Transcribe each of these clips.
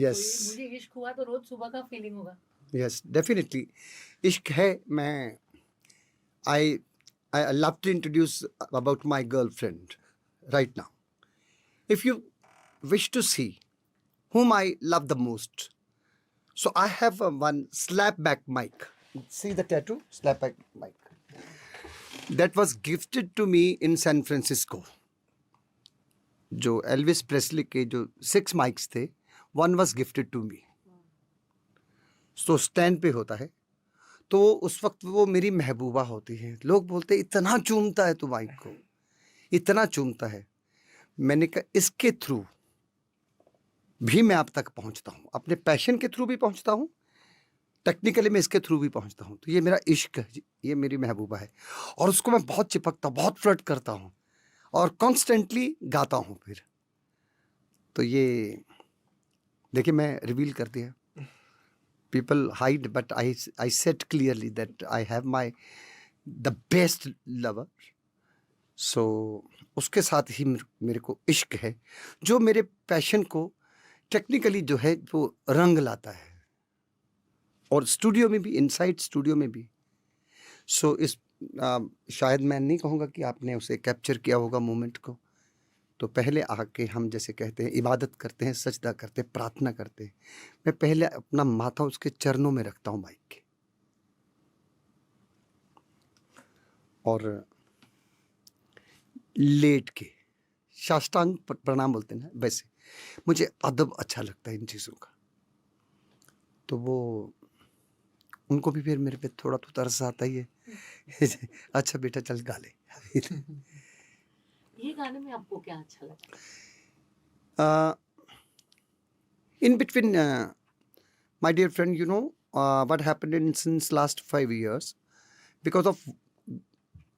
Yes मुझे इश्क हुआ तो रोज सुबह का फीलिंग होगा। यस डेफिनेटली इश्क है। मैं I I love to introduce about my girlfriend right now. If you wish to see whom I love the most, so I have one slapback mic. See the tattoo? Slapback mic. That was gifted to me in San Francisco. जो Elvis Presley के जो 6 mics थे, one was gifted to me. तो stand पे होता है. तो उस वक्त वो मेरी महबूबा होती है. लोग बोलते इतना चूमता है तू माइक को, इतना चूमता है. मैंने कहा इसके थ्रू भी मैं आप तक पहुंचता हूं, अपने पैशन के थ्रू भी पहुंचता हूं, टेक्निकली मैं इसके थ्रू भी पहुंचता हूं. तो ये मेरा इश्क है, ये मेरी महबूबा है और उसको मैं बहुत चिपकता हूं, बहुत फ्लर्ट करता हूं और कॉन्स्टेंटली गाता हूं. फिर तो ये देखिए मैं रिवील कर दिया. People hide but I said clearly that I have my the best lover. So उसके साथ ही मेरे को इश्क है जो मेरे पैशन को टेक्निकली जो है वो रंग लाता है और स्टूडियो में भी, इनसाइड स्टूडियो में भी. सो इस शायद मैं नहीं कहूँगा कि आपने उसे कैप्चर किया होगा मोमेंट को. तो पहले आके हम जैसे कहते हैं इबादत करते हैं, सजदा करते हैं, प्रार्थना करते हैं. मैं पहले अपना माथा उसके चरणों में रखता हूँ माइक के और लेट के साष्टांग प्रणाम बोलते हैं ना, वैसे मुझे अदब अच्छा लगता है इन चीज़ों का. तो वो उनको भी फिर मेरे पे थोड़ा तो तरस आता ही है. अच्छा बेटा चल गा ले. ये गाने में आपको क्या अच्छा लगा? In between, my dear friend, you know what happened in since last 5 years, because of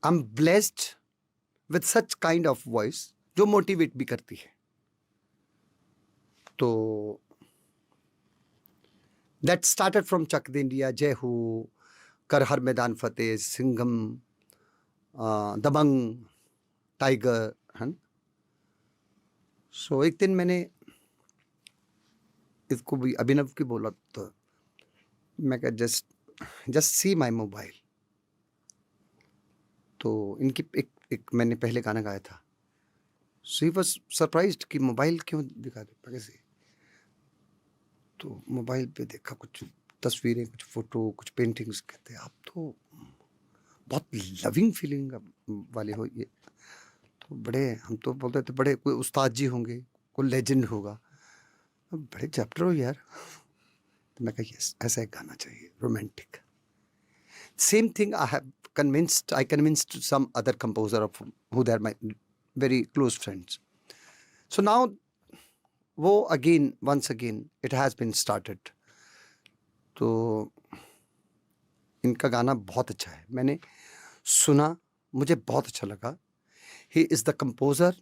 I'm blessed with such kind of voice जो मोटिवेट भी करती है. तो that started from Chak De India, Jai Ho, कर हर मैदान फतेह, सिंघम, दबंग, टाइगर, है ना. सो एक दिन मैंने इसको भी अभिनव की बोला तो मैं कहा जस्ट सी माई मोबाइल. तो इनकी एक मैंने पहले गाना गाया था. सो ही वॉज सरप्राइज्ड कि मोबाइल क्यों दिखा दे कैसे. तो मोबाइल पे देखा कुछ तस्वीरें, कुछ फोटो, कुछ पेंटिंग्स. कहते आप तो बहुत लविंग फीलिंग वाले हो. ये तो बड़े, हम तो बोलते थे बड़े कोई उस्ताद जी होंगे, कोई लेजेंड होगा, बड़े चैप्टर हो यार. तो मैं कहा यस, ऐसा एक गाना चाहिए romantic. Same thing I convinced some other composer of who they are my very close friends. So now वो once again it has been started. तो इनका गाना बहुत अच्छा है, मैंने सुना, मुझे बहुत अच्छा लगा. He is the composer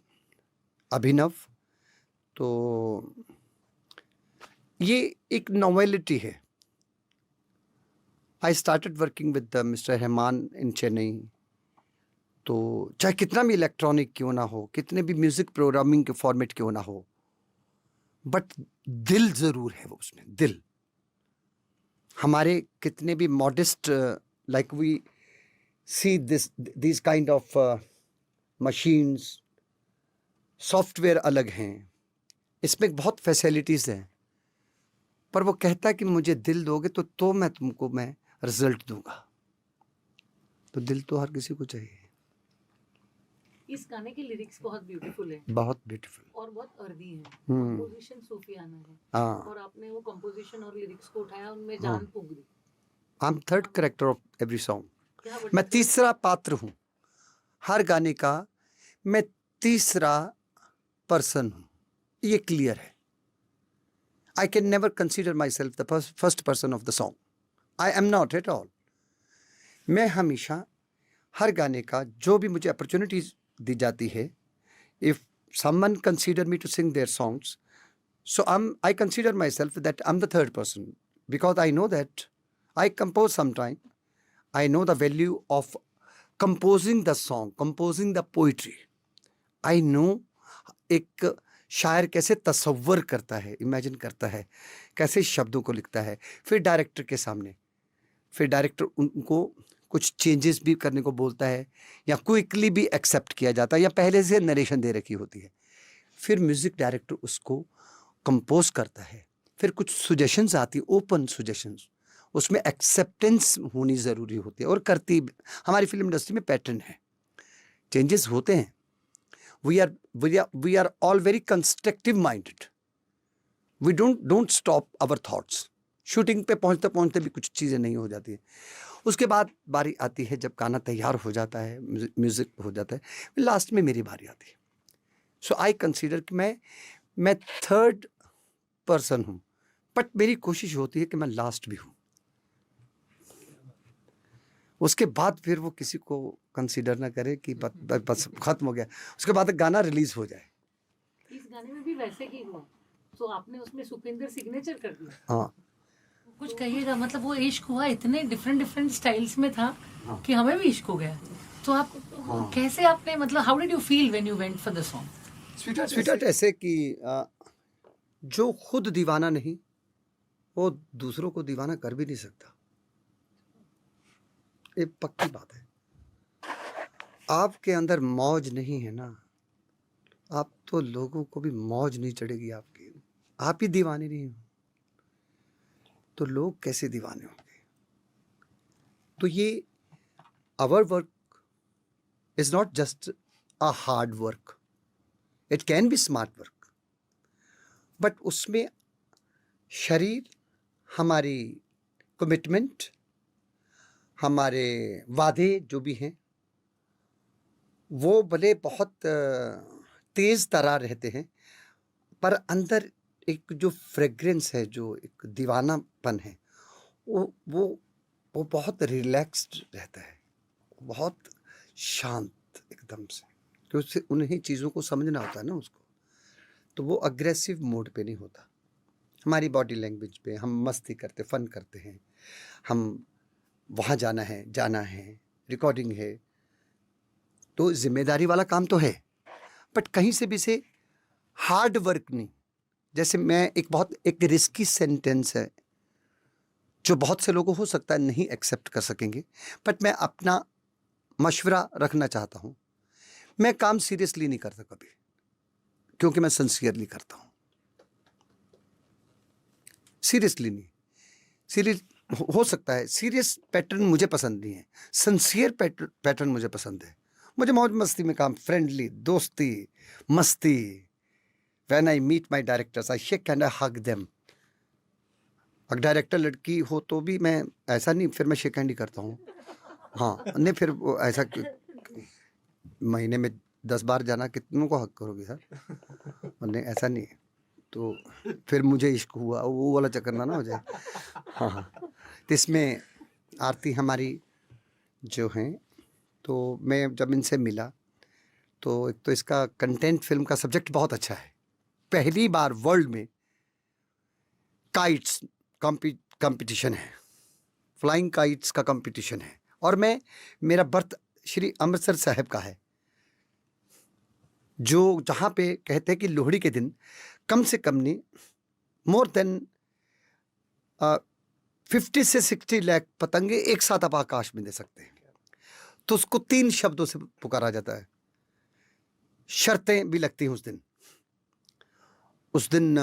Abhinav. तो ये एक नॉवेलिटी है. I started working with mister Rahman in Chennai. तो चाहे कितना भी इलेक्ट्रॉनिक क्यों ना हो, कितने भी म्यूज़िक प्रोग्रामिंग के फॉर्मेट क्यों ना हो, बट दिल ज़रूर है वो उसमें. दिल हमारे कितने भी modest, like we see this kind of machines, software अलग हैं, इसमें बहुत फैसिलिटीज़ हैं, पर वो कहता है कि मुझे दिल दोगे तो मैं तुमको मैं रिजल्ट दूंगा. तो दिल तो हर किसी को चाहिए. इस गाने के लिरिक्स बहुत ब्यूटीफुल है, बहुत ब्यूटीफुल और बहुत अर्दी है. कंपोजिशन सूफियाना है. हाँ. और आपने वो कंपोजिशन और लिरिक्स को उठाया, उनमें जान फूंक दी. I am third character of every song. मैं तीसरा पात्र हूँ हर गाने का. मैं तीसरा पर्सन हूँ, ये क्लियर है. I can never consider myself the first person of the song. I am not at all. मैं हमेशा हर गाने का जो भी मुझे अपॉर्चुनिटीज दी जाती है, if someone consider me to sing their songs, so I consider myself that I'm the third person, because I know that I compose sometime. I know the value of composing the song, composing the poetry. I know एक शायर कैसे तसव्वुर करता है, imagine करता है, कैसे शब्दों को लिखता है, फिर डायरेक्टर के सामने, फिर डायरेक्टर उनको कुछ चेंजेस भी करने को बोलता है या क्विकली भी एक्सेप्ट किया जाता है या पहले से नरेशन दे रखी होती है, फिर म्यूज़िक डायरेक्टर उसको कंपोज करता है, फिर कुछ सुजेशंस आती, ओपन सुजेशंस, उसमें एक्सेप्टेंस होनी ज़रूरी होती है और करती हमारी फिल्म इंडस्ट्री में पैटर्न है, चेंजेस होते हैं। We are all very constructive minded, we don't stop our thoughts. Shooting पे पहुंचते पहुंचते भी कुछ चीज़ें नहीं हो जाती है। उसके बाद बारी आती है जब गाना तैयार हो जाता है, म्यूज़िक हो जाता है, लास्ट में मेरी बारी आती है। सो आई कंसीडर कि मैं थर्ड पर्सन हूँ, बट मेरी कोशिश होती है कि मैं लास्ट भी हूँ। उसके बाद फिर वो किसी को कंसीडर ना करे कि बस खत्म हो गया, उसके बाद गाना रिलीज हो जाए। इस गाने में भी वैसे ही हुआ, तो आपने उसमें सुपिंदर सिग्नेचर कर दिया। हाँ, कुछ कहिएगा, मतलब वो इश्क हुआ इतने डिफरेंट डिफरेंट स्टाइल्स में था हाँ। कि हमें भी इश्क हो गया। तो आप कैसे आपने, मतलब how did you feel when you went for the song? Sweetheart ऐसे कि जो खुद दीवाना नहीं वो दूसरों को दीवाना कर भी नहीं सकता, ये पक्की बात है। आपके अंदर मौज नहीं है ना, आप तो लोगों को भी मौज नहीं चढ़ेगी आपकी, आप ही दीवाने नहीं हो तो लोग कैसे दीवाने होंगे। तो ये our work is not just a hard work, it can be smart work, but उसमें शरीर, हमारी कमिटमेंट, हमारे वादे जो भी हैं वो भले बहुत तेज़ तरार रहते हैं, पर अंदर एक जो फ्रेग्रेंस है, जो एक दीवानापन है, वो बहुत रिलैक्स्ड रहता है, बहुत शांत एकदम से, क्योंकि उससे उन्हीं चीज़ों को समझना होता है ना उसको, तो वो अग्रेसिव मोड पे नहीं होता। हमारी बॉडी लैंग्वेज पे हम मस्ती करते, फन करते हैं, हम वहाँ जाना है, रिकॉर्डिंग है, तो जिम्मेदारी वाला काम तो है, बट कहीं से भी से हार्ड वर्क नहीं। जैसे मैं एक रिस्की सेंटेंस है जो बहुत से लोगों हो सकता है नहीं एक्सेप्ट कर सकेंगे, बट मैं अपना मशवरा रखना चाहता हूँ। मैं काम सीरियसली नहीं करता कभी, क्योंकि मैं सिंसियरली करता हूँ। सीरियसली नहीं, सीरियस हो सकता है, सीरियस पैटर्न मुझे पसंद नहीं है, सिंसियर पैटर्न मुझे पसंद है। मुझे मौज मस्ती में काम, फ्रेंडली, दोस्ती, मस्ती। When I meet my directors I shake and I hug them. अगर डायरेक्टर लड़की हो तो भी मैं ऐसा नहीं, फिर मैं शेक हैंड ही करता हूँ। हाँ, नहीं फिर वो ऐसा महीने में 10 बार जाना कितनों को हक करोगे सर, नहीं ऐसा नहीं है। तो फिर मुझे इश्क हुआ, वो वाला चक्कर ना हो जाए। हाँ हाँ, तो इसमें आरती हमारी जो हैं, तो मैं जब इनसे मिला तो एक तो इसका कंटेंट, फिल्म का सब्जेक्ट बहुत अच्छा है। पहली बार वर्ल्ड में काइट्स कंपटीशन है, फ्लाइंग काइट्स का कंपटीशन है, और मेरा बर्थ श्री अमृतसर साहिब का है, जो जहाँ पे कहते हैं कि लोहड़ी के दिन कम से कम नहीं, मोर देन 50 से 60 लाख पतंगे एक साथ आप आकाश में दे सकते हैं। तो उसको 3 शब्दों से पुकारा जाता है। शर्तें भी लगती हैं उस दिन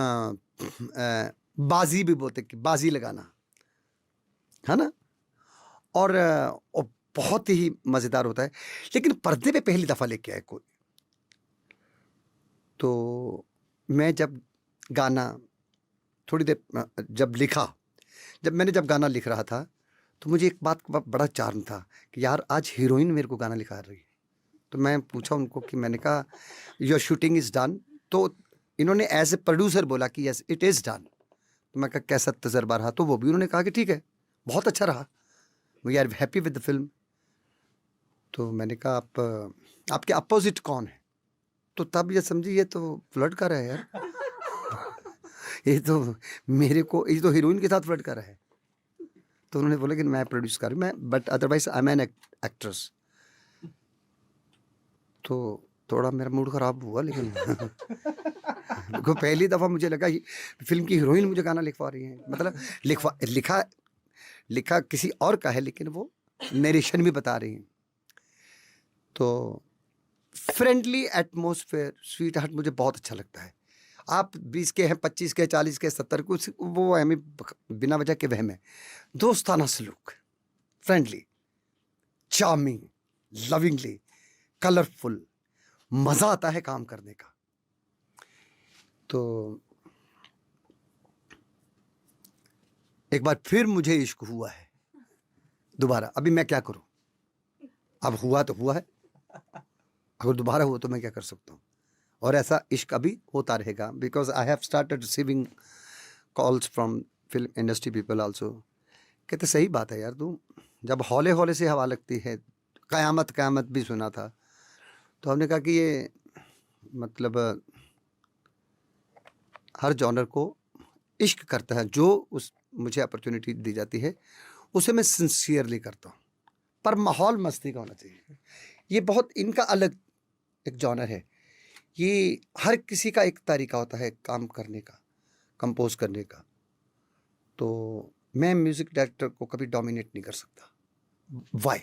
बाजी भी बोलते कि बाजी लगाना है ना, और बहुत ही मज़ेदार होता है। लेकिन पर्दे पे पहली दफ़ा लेके आए कोई, तो मैं जब गाना थोड़ी देर जब मैंने गाना लिख रहा था, तो मुझे एक बात का बड़ा चार्म था कि यार आज हीरोइन मेरे को गाना लिखा रही है। तो मैं पूछा उनको कि मैंने कहा योर शूटिंग इज़ डन, तो इन्होंने एज ए प्रोड्यूसर बोला कि यस इट इज़ डन। तो मैं कहा कैसा तजर्बा रहा, तो वो भी उन्होंने कहा कि ठीक है, बहुत अच्छा रहा, we are happy with the film. तो मैंने कहा आपके अपोजिट कौन है, तो तब ये समझी ये तो फ्लर्ट कर रहा है यार ये तो हीरोइन के साथ फ्लर्ट कर रहा है। तो उन्होंने बोला कि मैं प्रोड्यूस कर रही, मैं but otherwise I am an actress. तो थोड़ा मेरा मूड ख़राब हुआ, लेकिन देखो पहली दफ़ा मुझे लगा ये फिल्म की हीरोइन मुझे गाना लिखवा रही है, मतलब लिखा किसी और का है, लेकिन वो नरेशन भी बता रही हैं। तो फ्रेंडली एटमॉस्फेयर, स्वीट हार्ट मुझे बहुत अच्छा लगता है। आप 20 के हैं, 25 के, 40 के, 70 कुछ वो हमें बिना वजह के वहम है। दोस्ताना सलूक, फ्रेंडली, चार्मिंग, लविंगली, कलरफुल, मज़ा आता है काम करने का। तो एक बार फिर मुझे इश्क हुआ है दोबारा। अभी मैं क्या करूं? अब हुआ तो हुआ है, अगर दोबारा हुआ तो मैं क्या कर सकता हूं? और ऐसा इश्क अभी होता रहेगा, because I have started receiving calls from film industry people also. कहते सही बात है यार, तू जब हौले हौले से हवा लगती है, क़यामत क़यामत भी सुना था, तो हमने कहा कि ये मतलब हर जॉनर को इश्क करता है। जो उस मुझे अपॉर्चुनिटी दी जाती है उसे मैं सिंसियरली करता हूँ, पर माहौल मस्ती का होना चाहिए। ये बहुत इनका अलग एक जॉनर है। ये हर किसी का एक तरीका होता है काम करने का, कंपोज करने का। तो मैं म्यूज़िक डायरेक्टर को कभी डोमिनेट नहीं कर सकता। वाई?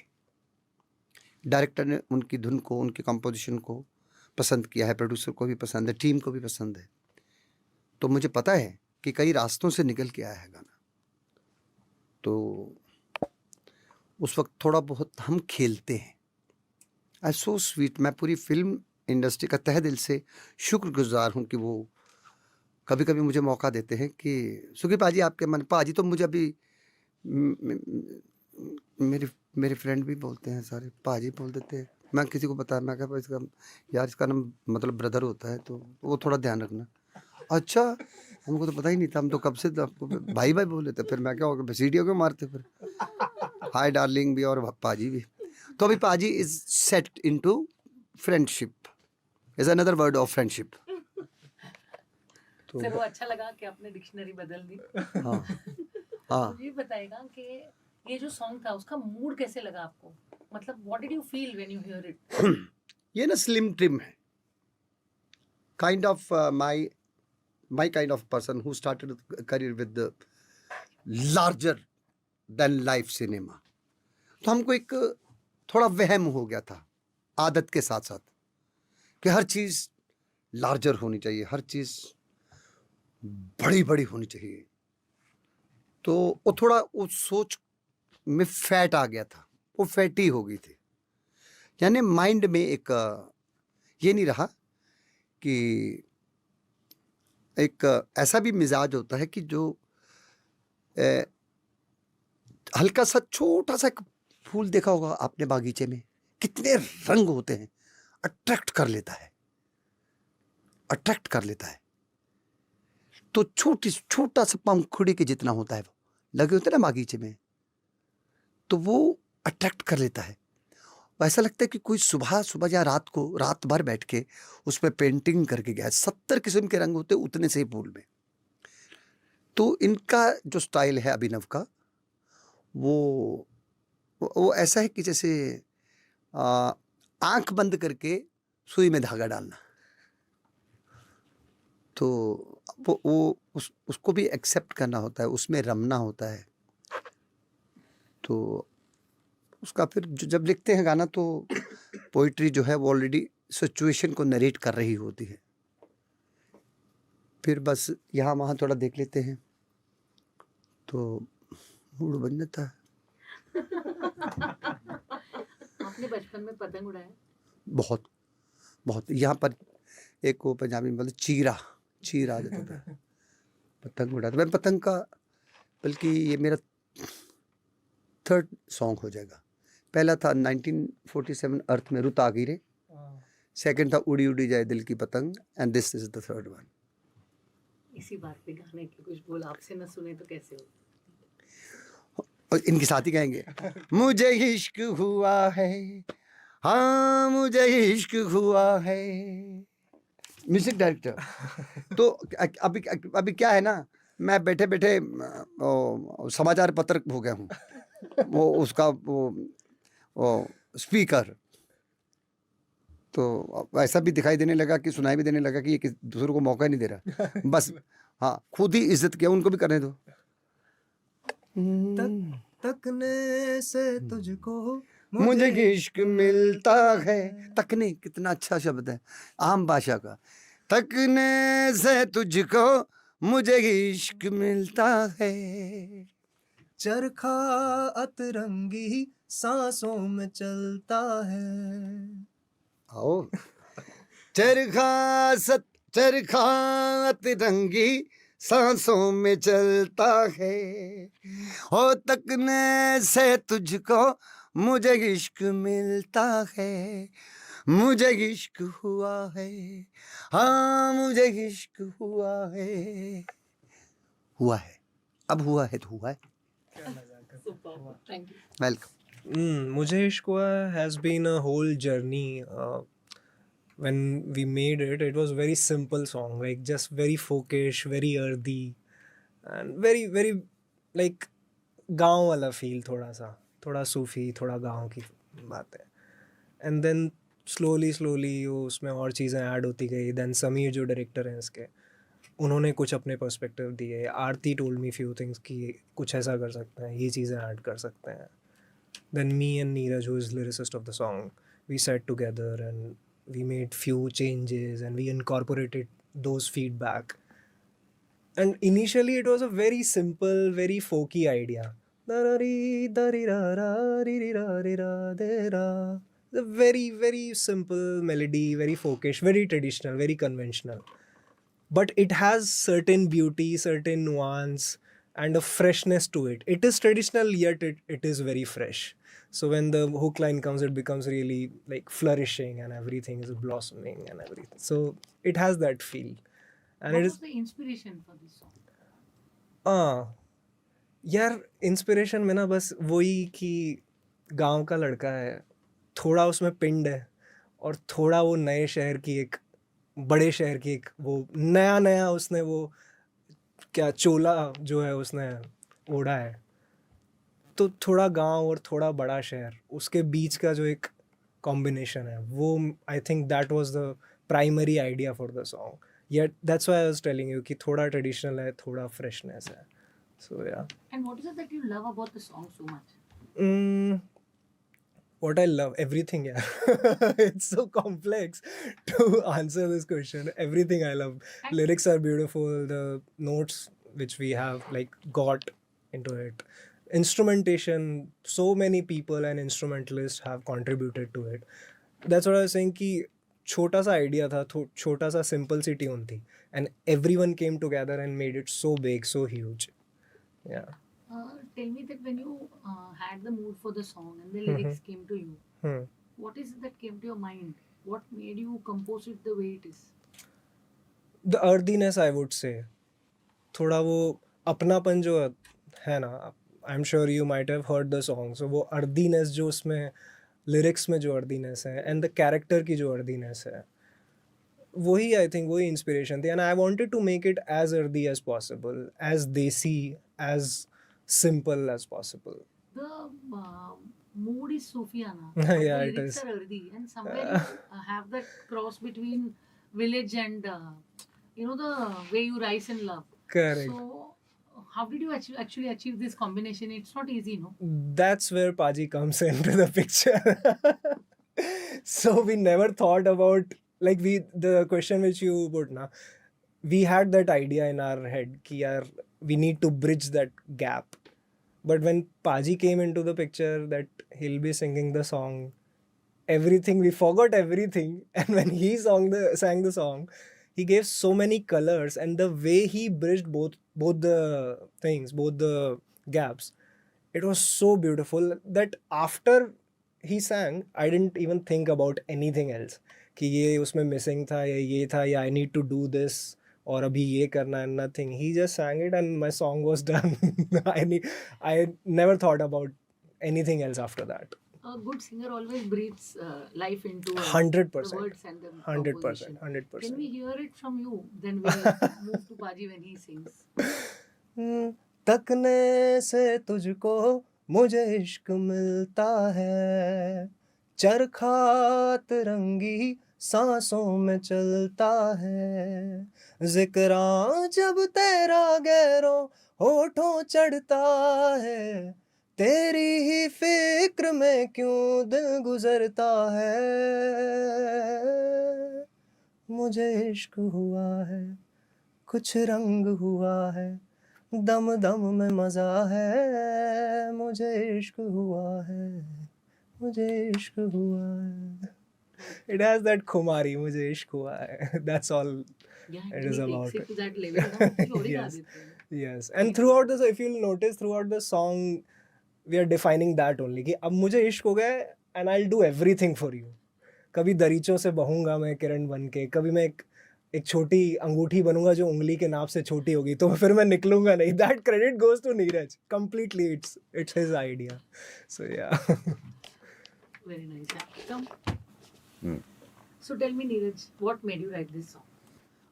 डायरेक्टर ने उनकी धुन को, उनकी कंपोजिशन को पसंद किया है, प्रोड्यूसर को भी पसंद है, टीम को भी पसंद है। तो मुझे पता है कि कई रास्तों से निकल के आया है गाना। तो उस वक्त थोड़ा बहुत हम खेलते हैं। आई सो स्वीट। मैं पूरी फिल्म इंडस्ट्री का तहे दिल से शुक्रगुजार हूँ कि वो कभी कभी मुझे मौका देते हैं कि सुखी पाजी आपके मन। पाजी तो मुझे अभी मेरे मेरे फ्रेंड भी बोलते हैं, सारे पाजी बोल देते हैं। मैं किसी को बताया, मैं कहा इसका यार इसका नाम मतलब ब्रदर होता है, तो वो थोड़ा ध्यान रखना। अच्छा, हमको तो पता ही नहीं था, हम तो कब से तो आपको भाई भाई बोले थे। फिर मैं क्या होगा, सीढ़ियों क्यों मारते फिर? हाय डार्लिंग भी और पाजी भी। तो अभी पाजी is set into friendship, is another word of friendship. Sir वो अच्छा लगा कि आपने डिक्शनरी बदल दी। हाँ हाँ। मुझे बताएगा कि ये जो सॉन्ग था उसका मूड कैसे लगा आपको? मतलब what did you feel when you here it? ये ना स्लिम ट्रिम है, kind of my kind of person who started a career with the larger than life cinema. तो हमको एक थोड़ा वहम हो गया था आदत के साथ साथ कि हर चीज़ लार्जर होनी चाहिए, हर चीज़ बड़ी बड़ी होनी चाहिए। तो वो थोड़ा उस सोच में फैट आ गया था, वो फैटी हो गई थी। यानी माइंड में एक ये नहीं रहा कि एक ऐसा भी मिजाज होता है कि जो हल्का सा छोटा सा एक फूल देखा होगा आपने बागीचे में, कितने रंग होते हैं, अट्रैक्ट कर लेता है, अट्रैक्ट कर लेता है। तो छोटा सा पंखुड़ी के जितना होता है, वो लगे होते हैं ना बागीचे में, तो वो अट्रैक्ट कर लेता है। ऐसा लगता है कि कोई सुबह सुबह या रात भर बैठ के उस पर पेंटिंग करके गया है। 70 किस्म के रंग होते उतने से ही फूल में। तो इनका जो स्टाइल है अभिनव का, वो ऐसा है कि जैसे आंख बंद करके सुई में धागा डालना। तो उसको भी एक्सेप्ट करना होता है, उसमें रमना होता है। तो उसका फिर जब लिखते हैं गाना, तो पोइट्री जो है वो ऑलरेडी सिचुएशन को नरेट कर रही होती है। फिर बस यहाँ वहाँ थोड़ा देख लेते हैं तो मूड बन जाता है। आपने बचपन में पतंग उड़ाया? बहुत बहुत। यहाँ पर एक वो पंजाबी में बोलते चीरा आ जाता था, पतंग उड़ाता। मैं पतंग का, बल्कि ये मेरा 3rd सॉन्ग हो जाएगा। पहला था 1947 अर्थ में रुत आ गई रे, सेकंड था उड़ी उड़ी जाए दिल की पतंग, and this is the 3rd one. इसी बात पे गाने के कुछ बोल आपसे न सुने तो कैसे हो? और इनके साथ ही गाएंगे मुझे इश्क हुआ है, हाँ मुझे इश्क हुआ है। म्यूजिक डायरेक्टर तो अभी क्या है ना, मैं बैठे बैठे समाचार पत्र हो गया हूँ, वो उसका वो स्पीकर। तो ऐसा भी दिखाई देने लगा कि सुनाई भी देने लगा कि ये दूसरों को मौका ही नहीं दे रहा बस हाँ खुद ही इज्जत किया उनको भी करने दो तकने से तुझको मुझे इश्क मिलता है तकने कितना अच्छा शब्द है आम भाषा का तकने से तुझको मुझे इश्क मिलता है चरखा अतरंगी सांसों में चलता है आओ चरखा तिरंगी सांसों में चलता है हो तकने से तुझको मुझे इश्क मिलता है मुझे इश्क हुआ है हाँ मुझे इश्क हुआ है अब हुआ है तो हुआ है Superb. Thank you. वेलकम मुझे इश्क हुआ has been a whole journey. When we made it, it was very simple song, like just very folkish, very earthy, and very very like गांव वाला feel थोड़ा सूफी थोड़ा गांव की बात है. And then slowly वो उसमें और चीज़ें ऐड होती गई. Then समीर जो डायरेक्टर हैं इसके उन्होंने कुछ अपने पर्सपेक्टिव दिए. आरती टोल्ड मी फ्यू थिंग्स कि कुछ ऐसा कर सकते हैं, ये चीज़ें ऐड कर सकते हैं. Then me and Neeraj, who is lyricist of the song, we sat together and we made few changes and we incorporated those feedback. And initially it was a very simple, very folky idea. A very very simple melody, very folkish, very traditional, very conventional. But it has certain beauty, certain nuance, and a freshness to it. It is traditional, yet it is very fresh. So when the hook line comes, it becomes really like flourishing and everything is blossoming and everything. So it has that feel. And What it was is the inspiration for this song? यार inspiration में ना बस वही कि गांव का लड़का है, थोड़ा उसमें पिंड है और थोड़ा वो नए शहर की एक बड़े शहर की एक वो नया उसने वो क्या चोला जो है उसने ओढ़ा है. तो थोड़ा गांव और थोड़ा बड़ा शहर उसके बीच का जो एक कॉम्बिनेशन है वो I think that was the primary idea for the song. Yet that's why I was telling you कि थोड़ा ट्रेडिशनल है, थोड़ा फ्रेशनेस है. सो या And what is it that you love about the song so much? what I love, everything, yeah. It's so complex to answer this question. Everything I love. Lyrics are beautiful. The notes which we have like got into it. Instrumentation, so many people and instrumentalists have contributed to it. That's what I was saying कि छोटा सा idea था, छोटा सा simple सी tune थी, and everyone came together and made it so big, so huge. Yeah. Tell me that when you had the mood for the song and the lyrics came to you, what is it that came to your mind? What made you compose it the way it is? The earthiness, I would say. थोड़ा वो अपनापन जो है ना, I am sure you might have heard the song. So वो अर्दीनेस जो उसमें लिरिक्स में जो अर्दीनेस है एंड द कैरेक्टर की जो अर्दीनेस है, वही आई थिंक वही इंस्पिरेशन थी. And I wanted to make it as earthy as possible, as desi, as simple as possible. The mood is Sufiana. Yeah, the it lyrics is. are earthy, and somewhere you have that cross between village and the way you rise in love. Correct. So how did you actually achieve this combination? It's not easy, no? That's where Paji comes into the picture. So we never thought about like the question which you put na, we had that idea in our head ki yaar we need to bridge that gap. But when Paji came into the picture that he'll be singing the song, everything, we forgot everything. And when he sang the song, he gave so many colors, and the way he bridged both the things, both the gaps, it was so beautiful that after he sang, I didn't even think about anything else. कि ये उसमें missing था या ये था या I need to do this और अभी ये करना है, nothing. He just sang it and my song was done. I never thought about anything else after that. A good singer always breathes life into 100%. the words and the 100%. composition. 100%. Can we hear it from you? Then we'll move to Paji when he sings. तकने से तुझको मुझे इश्क मिलता है, चरखा तिरंगी सांसों में चलता है, जिक्रा जब तेरा गैरों होठों चढ़ता है, तेरी ही फिक्र में क्यों दिल गुजरता है, मुझे इश्क हुआ है, कुछ रंग हुआ है, दम दम में मजा है, मुझे इश्क हुआ है, मुझे इश्क हुआ है. It has that Kumari, मुझे इश्क हुआ है. That's all Yeah, it is actually about. takes it to that level ना, कुछ और ही गा Yes. देते हैं. Yes. And throughout this, if you'll notice, throughout the song, we are defining that only कि अब मुझे इश्क हो गया है and I'll do everything for you. कभी दरीचों से बहूंगा मैं किरण बन के, कभी मैं एक छोटी अंगूठी बनूंगा जो उंगली के नाप से छोटी होगी, तो फिर मैं निकलूंगा नहीं. That credit goes to Neeraj completely. It's his idea. So yeah. Very nice. Yeah. Come. So tell me, Neeraj, what made you write this song?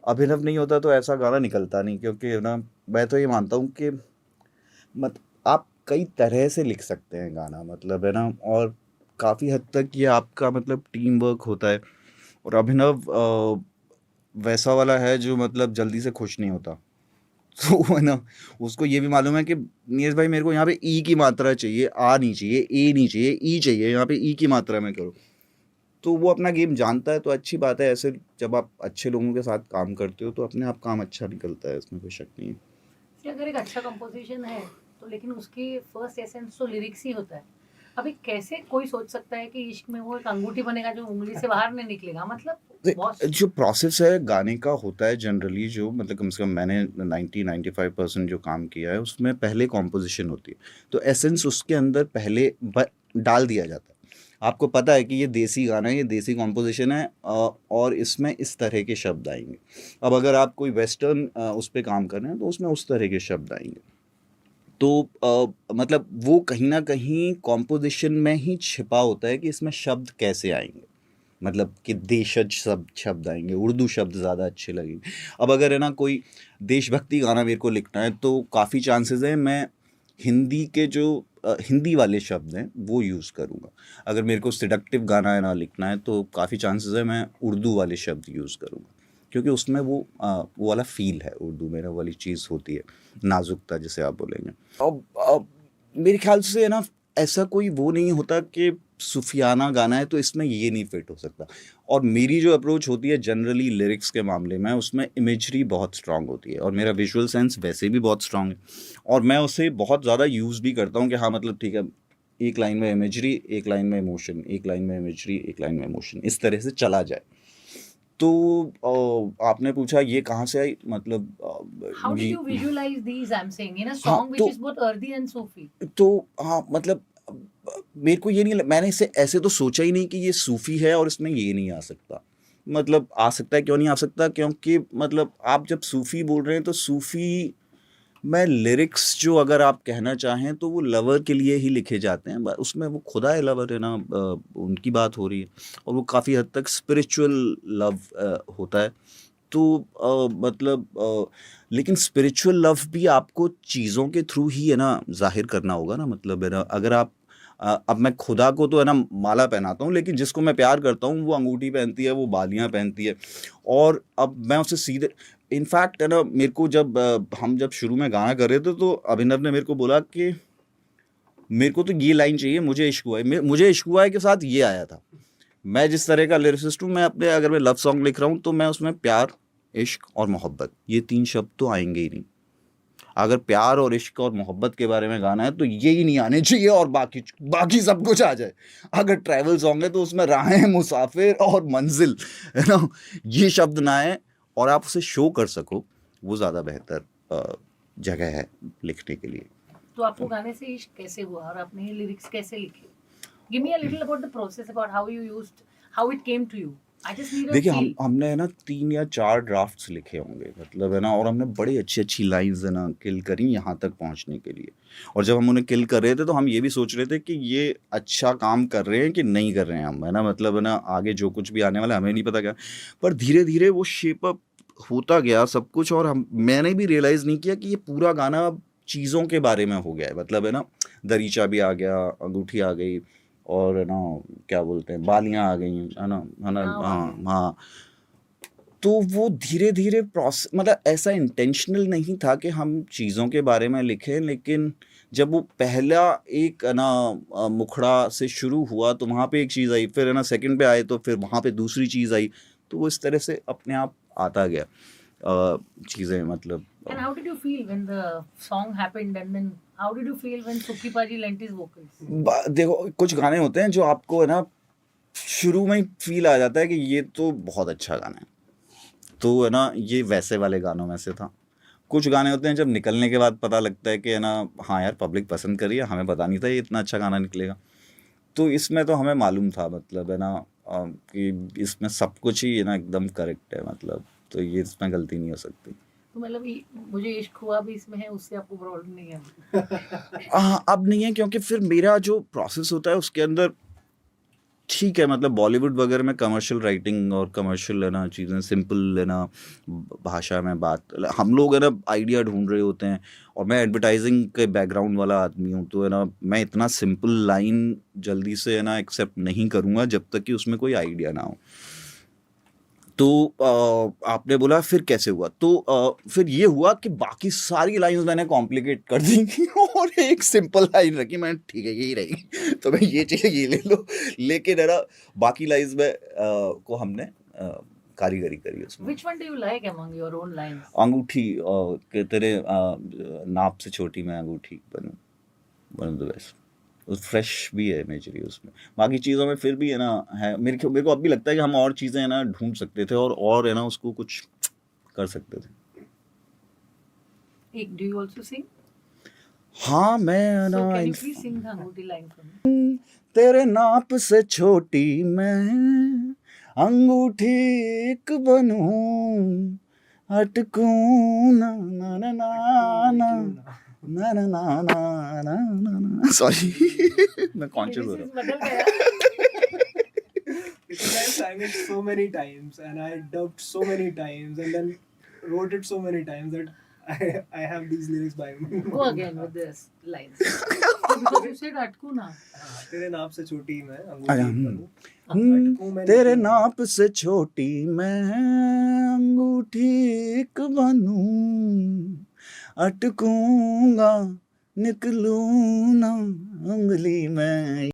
अभिनव नहीं होता तो ऐसा गाना निकलता नहीं, क्योंकि ना मैं तो ये मानता हूँ कि आप कई तरह से लिख सकते हैं गाना, मतलब है ना, और काफ़ी हद तक ये आपका मतलब टीम वर्क होता है. और अभिनव वैसा वाला है जो मतलब जल्दी से खुश नहीं होता, तो है ना, उसको ये भी मालूम है कि नीरज भाई मेरे को यहाँ पे ई की मात्रा चाहिए, आ नहीं चाहिए, ए नहीं चाहिए, ई चाहिए, यहाँ पे ई की मात्रा में करो. तो वो अपना गेम जानता है, तो अच्छी बात है. ऐसे जब आप अच्छे लोगों के साथ काम करते हो तो अपने आप काम अच्छा निकलता है, इसमें कोई शक नहीं है. कि अगर एक अच्छा कंपोजिशन है तो लेकिन उसकी फर्स्ट एसेंस तो लिरिक्स ही होता है. अभी कैसे कोई सोच सकता है कि इश्क में वो एक अंगूठी बनेगा जो उंगली से बाहर नहीं निकलेगा, मतलब बहुत जो प्रोसेस है गाने का होता है जनरली, जो मतलब कम से कम मैंने 90-95% जो काम किया है उसमें पहले कॉम्पोजिशन होती है, तो एसेंस उसके अंदर पहले डाल दिया जाता है. आपको पता है कि ये देसी गाना है, ये देसी कॉम्पोजिशन है, और इसमें इस तरह के शब्द आएंगे. अब अगर आप कोई वेस्टर्न उस पर काम कर रहे हैं तो उसमें उस तरह के शब्द आएंगे. तो मतलब वो कहीं ना कहीं कॉम्पोजिशन में ही छिपा होता है कि इसमें शब्द कैसे आएंगे, मतलब कि देशज शब्द आएंगे, उर्दू शब्द ज़्यादा अच्छे लगेंगे. अब अगर है ना कोई देशभक्ति गाना मेरे को लिखना है तो काफ़ी चांसेस है मैं हिंदी के जो हिंदी वाले शब्द हैं वो यूज़ करूँगा. अगर मेरे को सिडक्टिव गाना है ना लिखना है तो काफ़ी चांसेस है मैं उर्दू वाले शब्द यूज़ करूँगा, क्योंकि उसमें वो वाला फील है, उर्दू में वाली चीज़ होती है, नाजुकता जिसे आप बोलेंगे. अब मेरे ख्याल से है ना, ऐसा कोई वो नहीं होता कि सूफियाना गाना है तो इसमें ये नहीं फिट हो सकता. और मेरी जो अप्रोच होती है जनरली लिरिक्स के मामले में, उसमें इमेजरी बहुत स्ट्रांग होती है, और मेरा विजुअल सेंस वैसे भी बहुत स्ट्रांग है, और मैं उसे बहुत ज़्यादा यूज़ भी करता हूँ कि हाँ मतलब ठीक है, एक लाइन में इमेजरी, एक लाइन में इमोशन, एक लाइन में इमेजरी, एक लाइन में इमोशन, इस तरह से चला जाए. तो आपने पूछा ये कहाँ से आई, मतलब how did ये you visualize these, I'm saying, in a song which तो- is both earthy and Sufi? तो हाँ मतलब मेरे को ये नहीं मैंने इसे ऐसे तो सोचा ही नहीं कि ये सूफी है और इसमें ये नहीं आ सकता. मतलब आ सकता है, क्यों नहीं आ सकता, क्योंकि मतलब आप जब सूफी बोल रहे हैं तो सूफी में लिरिक्स जो अगर आप कहना चाहें तो वो लवर के लिए ही लिखे जाते हैं. उसमें वो खुदा है लवर है ना, उनकी बात हो रही है, और वो काफ़ी हद तक स्पिरिचुअल लव होता है. तो मतलब लेकिन स्पिरिचुअल लव भी आपको चीज़ों के थ्रू ही है ना जाहिर करना होगा ना. मतलब है ना, अगर आप अब मैं खुदा को तो है ना माला पहनाता हूँ, लेकिन जिसको मैं प्यार करता हूँ वो अंगूठी पहनती है, वो बालियाँ पहनती है, और अब मैं उससे सीधे इनफैक्ट है ना, मेरे को जब हम जब शुरू में गाना कर रहे थे तो अभिनव ने मेरे को बोला कि मेरे को तो ये लाइन चाहिए, मुझे इश्क हुआ है, मुझे इश्क हुआ है के साथ ये आया था. मैं जिस तरह का लिरिसिस्ट हूँ, मैं अपने अगर मैं लव सॉन्ग लिख रहा हूँ तो मैं उसमें प्यार, इश्क और मोहब्बत, ये 3 शब्द तो आएंगे ही नहीं. अगर प्यार और इश्क और मोहब्बत के बारे में गाना है तो ये ही नहीं आने चाहिए, और बाकी सब कुछ आ जाए. अगर ट्रैवल सॉन्ग है तो उसमें राहें, मुसाफिर और मंजिल, है ना, ये शब्द ना आए और आप उसे शो कर सको, वो ज़्यादा बेहतर जगह है लिखने के लिए. तो आपको गाने से इश्क कैसे हुआ और आपने ये लिरिक्स कैसे लिखे? Give me a little about the process, about how you used, how it came to you. I just need a देखिए feel. हमने है ना 3 या 4 ड्राफ्ट्स लिखे होंगे, मतलब है ना, और हमने बड़ी अच्छी लाइंस है ना किल करी यहाँ तक पहुँचने के लिए. और जब हम उन्हें किल कर रहे थे तो हम ये भी सोच रहे थे कि ये अच्छा काम कर रहे हैं कि नहीं कर रहे हैं हम, है ना, मतलब है ना, आगे जो कुछ भी आने वाला है हमें नहीं पता क्या. पर धीरे धीरे वो शेप अप होता गया सब कुछ, और मैंने भी रियलाइज़ नहीं किया कि ये पूरा गाना चीज़ों के बारे में हो गया है. मतलब है ना, दरीचा भी आ गया, अंगूठी आ गई, और है ना क्या बोलते हैं बालियां आ गई है ना नाव आ हाँ गई। हाँ। तो वो धीरे धीरे प्रोसेस मतलब ऐसा इंटेंशनल नहीं था कि हम चीज़ों के बारे में लिखें, लेकिन जब वो पहला एक है ना मुखड़ा से शुरू हुआ तो वहाँ पे एक चीज़ आई, फिर है ना सेकंड पे आए तो फिर वहाँ पे दूसरी चीज़ आई, तो वो इस तरह से अपने आप आता गया चीज़ें मतलब And how did you feel when the song happened, and then how did you feel when Suki Paji lent his vocals? देखो कुछ गाने होते हैं जो आपको है ना शुरू में ही फील आ जाता है कि ये तो बहुत अच्छा गाना है, तो है ना ये वैसे वाले गानों में से था। कुछ गाने होते हैं जब निकलने के बाद पता लगता है कि है ना हाँ यार पब्लिक पसंद करी है, हमें पता नहीं था ये इतना अच्छा गाना निकलेगा। तो इसमें तो हमें मालूम था मतलब है ना कि इसमें सब कुछ ही है ना एकदम करेक्ट है मतलब, तो ये इसमें गलती नहीं हो सकती। तो मतलब मुझे इश्क हुआ भी इसमें है, उससे आपको प्रॉब्लम नहीं है? अब नहीं है क्योंकि फिर मेरा जो प्रोसेस होता है उसके अंदर ठीक है मतलब बॉलीवुड वगैरह में कमर्शियल राइटिंग और कमर्शियल है ना चीज़ें सिंपल है ना भाषा में बात, हम लोग है ना आइडिया ढूंढ रहे होते हैं, और मैं एडवर्टाइजिंग के बैकग्राउंड वाला आदमी हूँ, तो है ना मैं इतना सिंपल लाइन जल्दी से है ना एक्सेप्ट नहीं करूँगा जब तक कि उसमें कोई आइडिया ना हो। तो आपने बोला फिर कैसे हुआ, तो फिर ये हुआ कि बाकी सारी लाइंस मैंने कॉम्प्लिकेट कर दी और एक सिंपल लाइन रखी, मैंने ठीक है यही रहेगी तो मैं ये चाहिए ये ले लो, लेकिन है ना बाकी लाइंस में को हमने कारीगरी करी उसमें। Which one do you like among your own lines? अंगूठी के तेरे नाप से छोटी मैं अंगूठी बनूं, one of the best, fresh भी है इमेजरी उसमें। बाकी चीज़ों में फिर भी है ना है मेरे को अब भी लगता है कि हम और चीज़ें है ना ढूंढ सकते थे और है ना उसको कुछ कर सकते थे। Do you also sing? हाँ मैं है So ना can you in- please sing the Angoothi line for me? तेरे नाप से छोटी मैं अंगूठी एक बनूं, अटकूं ना ना ना ना ना ना ना ना ना ना ना ना सॉरी मैं कॉन्शियस हो रहा हूँ। Lyricist बदल गया। Because I sang it so many times and I dubbed so many times and then wrote it so many times that I have these lyrics by me. Go again with this lines. Because you said अटकू ना। तेरे नाप से छोटी मैं अरे, अंगूठी बनूं, अटकूं मैं तेरे निकलूं। नाप से छोटी मैं अंगूठी एक बनूं, अटकूंगा निकलूं ना उंगली में।